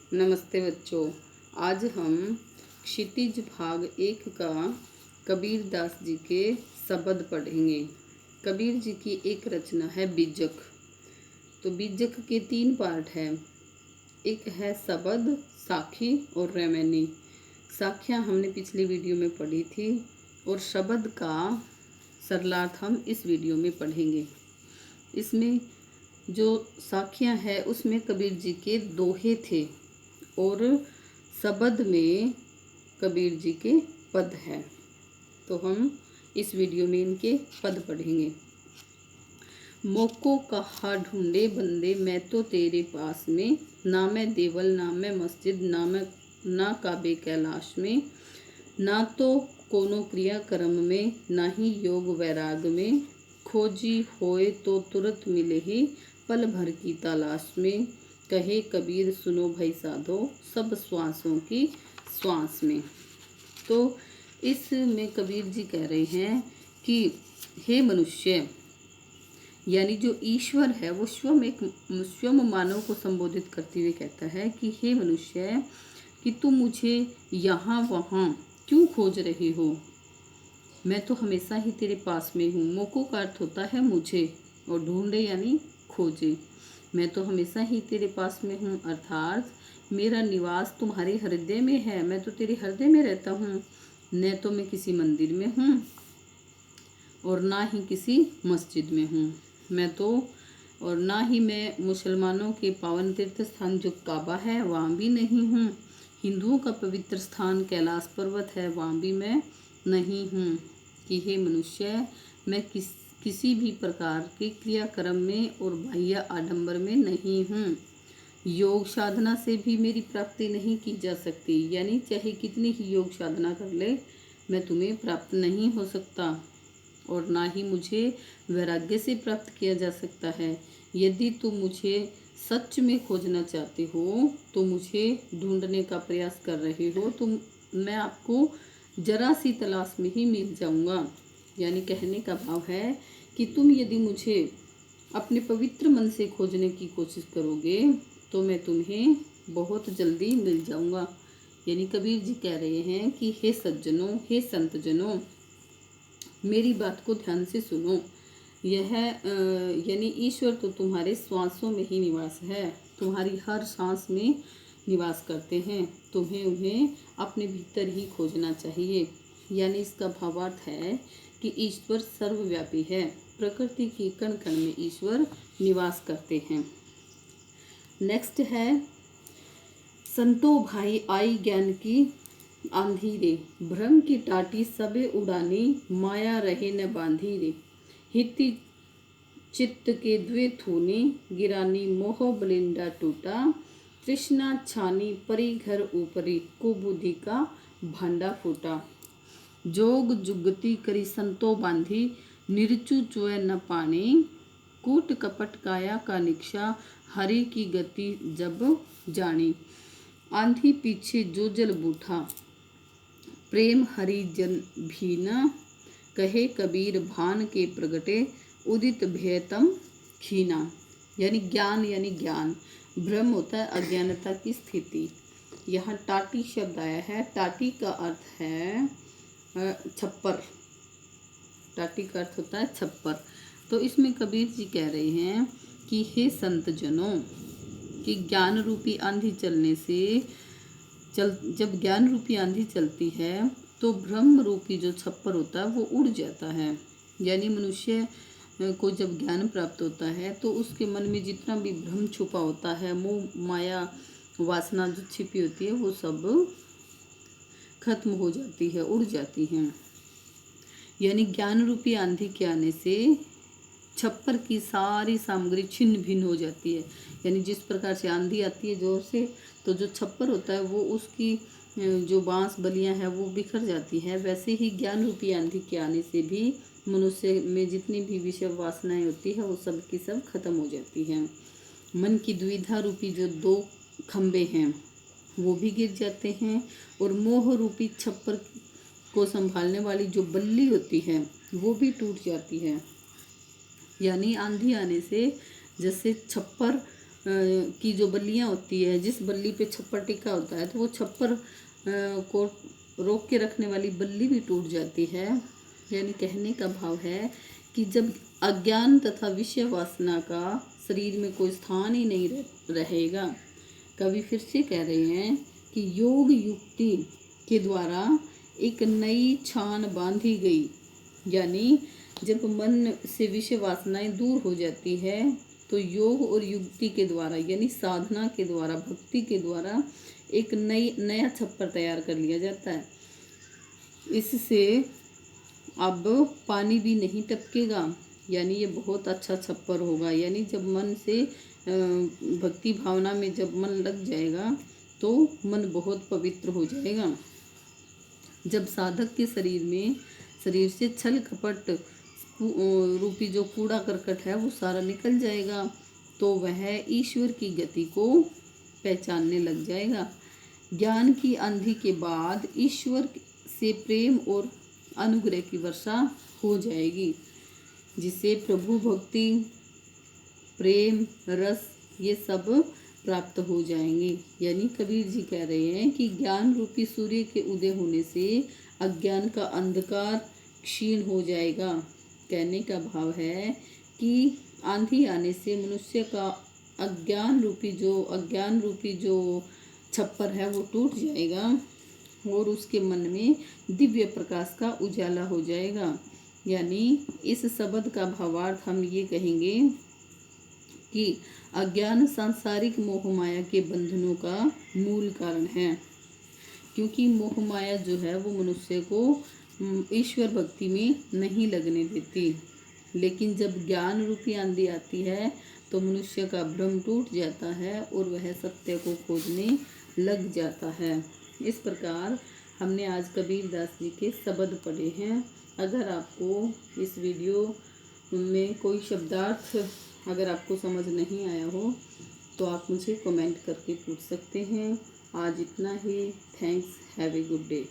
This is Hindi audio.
नमस्ते बच्चों। आज हम क्षितिज भाग 1 का कबीर दास जी के शब्द पढ़ेंगे। कबीर जी की एक रचना है बीजक। तो बीजक के 3 पार्ट हैं। एक है शब्द, साखी और रैमैनी। साखियाँ हमने पिछली वीडियो में पढ़ी थी और शब्द का सरलार्थ हम इस वीडियो में पढ़ेंगे। इसमें जो साखियाँ है उसमें कबीर जी के दोहे थे और शब्द में कबीर जी के पद हैं। तो हम इस वीडियो में इनके पद पढ़ेंगे। मोको कहा ढूंढे बंदे मैं तो तेरे पास में, ना मैं देवल ना मैं मस्जिद ना काबे कैलाश में, ना तो कोनो क्रिया कर्म में ना ही योग वैराग में, खोजी होए तो तुरंत मिले ही पल भर की तलाश में, कहे कबीर सुनो भाई साधो सब श्वासों की श्वास में। तो इसमें कबीर जी कह रहे हैं कि हे मनुष्य, यानी जो ईश्वर है वो स्वयं मानव को संबोधित करते हुए कहता है कि हे मनुष्य, कि तुम मुझे यहाँ वहाँ क्यों खोज रहे हो। मैं तो हमेशा ही तेरे पास में हूँ। मोको का अर्थ होता है मुझे और ढूंढे यानी खोजे। मैं तो हमेशा ही तेरे पास में हूँ, अर्थात मेरा निवास तुम्हारे हृदय में है। मैं तो तेरे हृदय में रहता हूँ। न तो मैं किसी मंदिर में हूँ और ना ही किसी मस्जिद में हूँ। मैं तो और ना ही मैं मुसलमानों के पावन तीर्थ स्थान जो काबा है वहाँ भी नहीं हूँ। हिंदुओं का पवित्र स्थान कैलाश पर्वत है, वहाँ भी मैं नहीं हूँ। कि हे मनुष्य, मैं किसी भी प्रकार के क्रियाक्रम में और बाह्य आडंबर में नहीं हूँ। योग साधना से भी मेरी प्राप्ति नहीं की जा सकती, यानी चाहे कितनी ही योग साधना कर ले मैं तुम्हें प्राप्त नहीं हो सकता। और ना ही मुझे वैराग्य से प्राप्त किया जा सकता है। यदि तुम मुझे सच में खोजना चाहते हो तो मुझे ढूंढने का प्रयास कर रहे हो तो मैं आपको जरा सी तलाश में ही मिल जाऊंगा। यानी कहने का भाव है कि तुम यदि मुझे अपने पवित्र मन से खोजने की कोशिश करोगे तो मैं तुम्हें बहुत जल्दी मिल जाऊंगा। यानी कबीर जी कह रहे हैं कि हे सज्जनों, हे संतजनों, मेरी बात को ध्यान से सुनो। यह यानी ईश्वर तो तुम्हारे श्वासों में ही निवास है, तुम्हारी हर सांस में निवास करते हैं। तुम्हें उन्हें अपने भीतर ही खोजना चाहिए। यानी इसका भावार्थ है कि ईश्वर सर्वव्यापी है। प्रकृति की कण कण में ईश्वर निवास करते हैं। नेक्स्ट है, संतो भाई आई ज्ञान की आंधी रे, भ्रम की टाटी सबे उड़ानी, माया रहे न बांधी रे, हिति चित्त के द्वे थूनी, गिरानी मोह बलिंडा टूटा, तृष्णा छानी परी घर ऊपरी, कुबुद्धि का भांडा फूटा, जोग जुगती करी संतो बांधी, निरचु चुए न पानी, कूट कपट काया का निक्षा, हरि की गति जब जानी, आंधी पीछे जो जल बूठा, प्रेम हरि जन भी न, कहे कबीर भान के प्रगटे, उदित भयतम खीना। यानी ज्ञान, भ्रम होता है अज्ञानता की स्थिति। यहाँ टाटी शब्द आया है। टाटी का अर्थ है छप्पर। टाटी का अर्थ होता है छप्पर। तो इसमें कबीर जी कह रहे हैं कि हे संत जनों, कि ज्ञान रूपी आंधी चलने से जब ज्ञान रूपी आंधी चलती है तो ब्रह्म रूपी जो छप्पर होता है वो उड़ जाता है। यानी मनुष्य को जब ज्ञान प्राप्त होता है तो उसके मन में जितना भी भ्रम छुपा होता है, मोह माया वासना जो छिपी होती है वो सब खत्म हो जाती है, उड़ जाती हैं। यानी ज्ञान रूपी आंधी के आने से छप्पर की सारी सामग्री छिन्न भिन्न हो जाती है। यानी जिस प्रकार से आंधी आती है जोर से तो जो छप्पर होता है वो उसकी जो बांस बलियां हैं वो बिखर जाती है। वैसे ही ज्ञान रूपी आंधी के आने से भी मनुष्य में जितनी भी विषय वासनाएं होती है वो सब की सब खत्म हो जाती हैं। मन की द्विधा रूपी जो 2 खंबे हैं वो भी गिर जाते हैं और मोह रूपी छप्पर को संभालने वाली जो बल्ली होती है वो भी टूट जाती है। यानी आंधी आने से जैसे छप्पर की जो बल्लियाँ होती है, जिस बल्ली पे छप्पर टिका होता है, तो वो छप्पर को रोक के रखने वाली बल्ली भी टूट जाती है। यानी कहने का भाव है कि जब अज्ञान तथा विषय वासना का शरीर में कोई स्थान ही नहीं रहेगा। कवि फिर से कह रहे हैं कि योग युक्ति के द्वारा एक नई छान बांधी गई। यानी जब मन से विषय वासनाएं दूर हो जाती है तो योग और युक्ति के द्वारा यानी साधना के द्वारा, भक्ति के द्वारा एक नया छप्पर तैयार कर लिया जाता है। इससे अब पानी भी नहीं टपकेगा, यानी ये बहुत अच्छा छप्पर होगा। यानी जब मन से भक्ति भावना में जब मन लग जाएगा तो मन बहुत पवित्र हो जाएगा। जब साधक के शरीर से छल कपट रूपी जो कूड़ा करकट है वो सारा निकल जाएगा, तो वह ईश्वर की गति को पहचानने लग जाएगा। ज्ञान की आंधी के बाद ईश्वर से प्रेम और अनुग्रह की वर्षा हो जाएगी, जिससे प्रभु भक्ति, प्रेम, रस ये सब प्राप्त हो जाएंगे। यानी कबीर जी कह रहे हैं कि ज्ञान रूपी सूर्य के उदय होने से अज्ञान का अंधकार क्षीण हो जाएगा। कहने का भाव है कि आंधी आने से मनुष्य का अज्ञान रूपी जो छप्पर है वो टूट जाएगा और उसके मन में दिव्य प्रकाश का उजाला हो जाएगा। यानी इस शब्द का भावार्थ हम ये कहेंगे कि अज्ञान सांसारिक मोह माया के बंधनों का मूल कारण है, क्योंकि मोह माया जो है वो मनुष्य को ईश्वर भक्ति में नहीं लगने देती। लेकिन जब ज्ञान रूपी आंधी आती है तो मनुष्य का भ्रम टूट जाता है और वह सत्य को खोजने लग जाता है। इस प्रकार हमने आज कबीरदास जी के शब्द पढ़े हैं। अगर आपको इस वीडियो में कोई शब्दार्थ अगर आपको समझ नहीं आया हो तो आप मुझे कमेंट करके पूछ सकते हैं। आज इतना ही। Thanks. Have a good day.